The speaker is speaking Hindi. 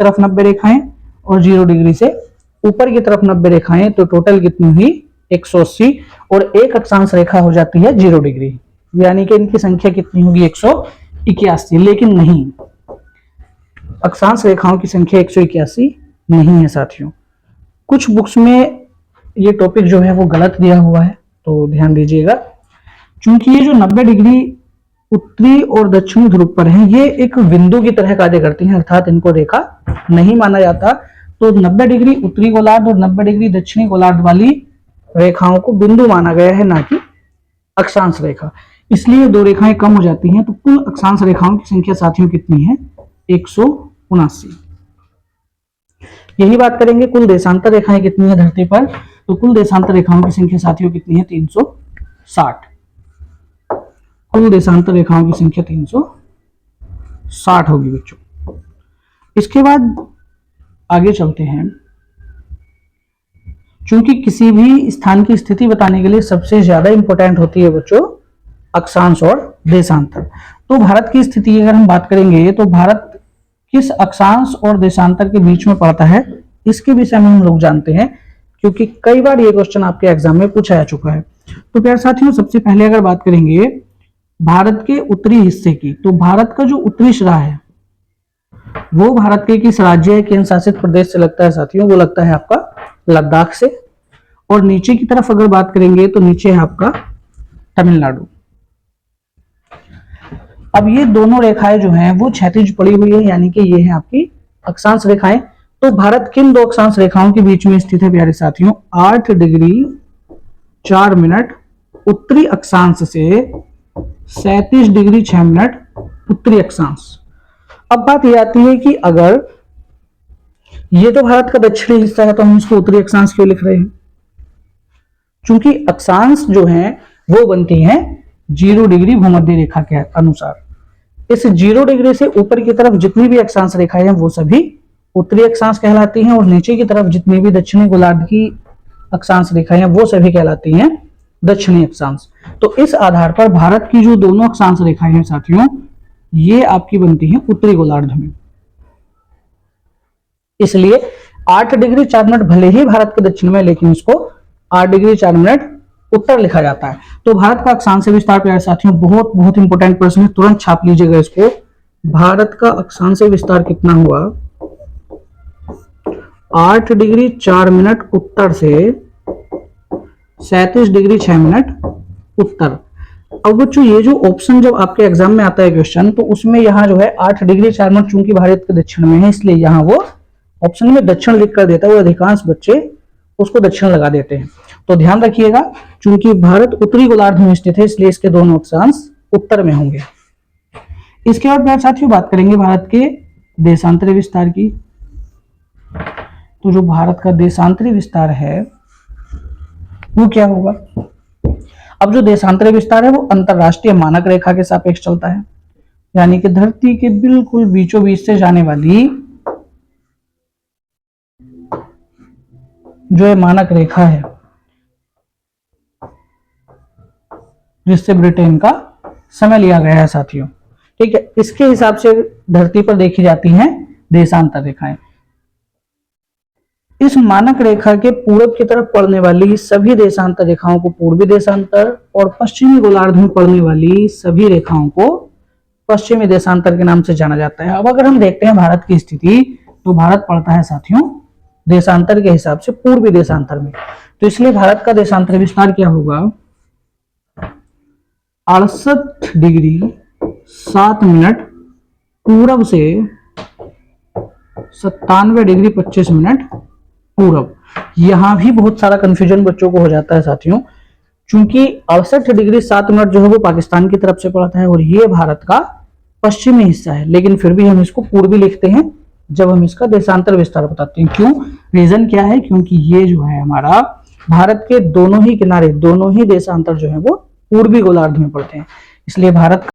तरफ 90 रेखाएं और 0 डिग्री से ऊपर की तरफ 90 रेखाएं, तो टोटल कितनी हुई 180, और एक अक्षांश रेखा हो जाती है 0 डिग्री, यानी कि इनकी संख्या कितनी होगी 181। लेकिन नहीं, अक्षांश रेखाओं की संख्या 181 नहीं है साथियों। कुछ बुक्स में ये टॉपिक जो है वो गलत दिया हुआ है, तो ध्यान दीजिएगा। क्योंकि ये जो 90 डिग्री उत्तरी और दक्षिणी ध्रुव पर है, ये एक बिंदु की तरह कार्य करती हैं, अर्थात इनको रेखा नहीं माना जाता। तो 90 डिग्री उत्तरी गोलार्ध और 90 डिग्री दक्षिणी गोलार्ध वाली रेखाओं को बिंदु माना गया है, ना कि अक्षांश रेखा। इसलिए दो रेखाएं कम हो जाती हैं। तो कुल अक्षांश रेखाओं की संख्या साथियों कितनी है 179। यही बात करेंगे कुल देशांतर रेखाएं कितनी है धरती पर। तो कुल देशांतर रेखाओं की संख्या साथियों कितनी है 360। कुल देशांतर रेखाओं की संख्या 360 होगी बच्चों। इसके बाद आगे चलते हैं। चूंकि किसी भी स्थान की स्थिति बताने के लिए सबसे ज्यादा इंपॉर्टेंट होती है बच्चों अक्षांश और देशांतर। तो भारत की स्थिति अगर हम बात करेंगे तो भारत किस अक्षांश और देशांतर के बीच में पड़ता है, इसके विषय में हम लोग जानते हैं, क्योंकि कई बार ये क्वेश्चन आपके एग्जाम में पूछा जा चुका है। तो प्यारे साथियों, सबसे पहले अगर बात करेंगे भारत के उत्तरी हिस्से की, तो भारत का जो उत्तरी सिरा है वो भारत के किस राज्य है, केंद्र शासित प्रदेश से लगता है साथियों, वो लगता है आपका लद्दाख से। और नीचे की तरफ अगर बात करेंगे तो नीचे है आपका तमिलनाडु। अब ये दोनों रेखाएं जो हैं वो क्षैतिज पड़ी हुई है, यानी कि ये है आपकी अक्षांश रेखाएं। तो भारत किन दो अक्षांश रेखाओं के बीच में स्थित है प्यारे साथियों 8 डिग्री 4 मिनट उत्तरी अक्षांश से 37 डिग्री 6 मिनट उत्तरी अक्षांश। अब बात यह आती है कि अगर ये तो भारत का दक्षिणी हिस्सा है तो हम इसको उत्तरी अक्षांश क्यों लिख रहे हैं, क्योंकि अक्षांश जो है वो बनती हैं 0 डिग्री भूमध्य रेखा के अनुसार। इस 0 डिग्री से ऊपर की तरफ जितनी भी अक्षांश रेखाएं हैं वो सभी उत्तरी अक्षांश कहलाती हैं, और नीचे की तरफ जितनी भी दक्षिणी गोलार्ध की अक्षांश रेखाएं हैं वो सभी कहलाती हैं दक्षिणी अक्षांश। तो इस आधार पर भारत की जो दोनों अक्षांश रेखाएं हैं साथियों, ये आपकी बनती हैं उत्तरी गोलार्ध में। इसलिए 8 डिग्री 4 मिनट भले ही भारत के दक्षिण में, लेकिन इसको 8 डिग्री 4 मिनट उत्तर लिखा जाता है। तो भारत का अक्षांश विस्तार प्यारे साथियों बहुत बहुत इंपॉर्टेंट प्रश्न है, तुरंत छाप लीजिएगा इसको। भारत का अक्षांश विस्तार कितना हुआ 8 डिग्री 4 मिनट उत्तर से 37 डिग्री 6 मिनट उत्तर। अब बच्चों ये जो ऑप्शन जब आपके एग्जाम में आता है क्वेश्चन, तो उसमें यहाँ जो है 8 डिग्री 4 मिनट चूंकि भारत के दक्षिण में है, इसलिए यहाँ वो ऑप्शन में दक्षिण लिख कर देता है, वो अधिकांश बच्चे उसको दक्षिण लगा देते हैं। तो ध्यान रखिएगा, चूंकि भारत उत्तरी गोलार्ध में स्थित है इसलिए इसके दोनों अक्षांश उत्तर में होंगे। इसके बाद प्यारे साथियों बात करेंगे भारत के देशांतरी विस्तार की। तो जो भारत का देशांतरी विस्तार है वो क्या होगा। अब जो देशांतरी विस्तार है वो अंतरराष्ट्रीय मानक रेखा के सापेक्ष चलता है, यानी कि धरती के बिल्कुल बीचों बीच से जाने वाली जो है मानक रेखा है, जिससे ब्रिटेन का समय लिया गया है साथियों, ठीक है। इसके हिसाब से धरती पर देखी जाती हैं देशांतर रेखाएं। इस मानक रेखा के पूरब की तरफ पड़ने वाली सभी देशांतर रेखाओं को पूर्वी देशांतर, और पश्चिमी गोलार्ध में पड़ने वाली सभी रेखाओं को पश्चिमी देशांतर के नाम से जाना जाता है। अब अगर हम देखते हैं भारत की स्थिति, तो भारत पड़ता है साथियों देशांतर के हिसाब से पूर्वी देशांतर में। तो इसलिए भारत का देशांतर विस्तार क्या होगा 68 डिग्री 7 मिनट पूरब से 97 डिग्री 25 मिनट पूरब। यहां भी बहुत सारा कंफ्यूजन बच्चों को हो जाता है साथियों, क्योंकि 68 डिग्री 7 मिनट जो है वो पाकिस्तान की तरफ से पड़ता है और ये भारत का पश्चिमी हिस्सा है, लेकिन फिर भी हम इसको पूर्वी लिखते हैं जब हम इसका देशांतर विस्तार बताते हैं। क्यों, रीजन क्या है, क्योंकि ये जो है हमारा भारत के दोनों ही किनारे, दोनों ही देशांतर जो है वो पूर्वी गोलार्ध में पड़ते हैं, इसलिए भारत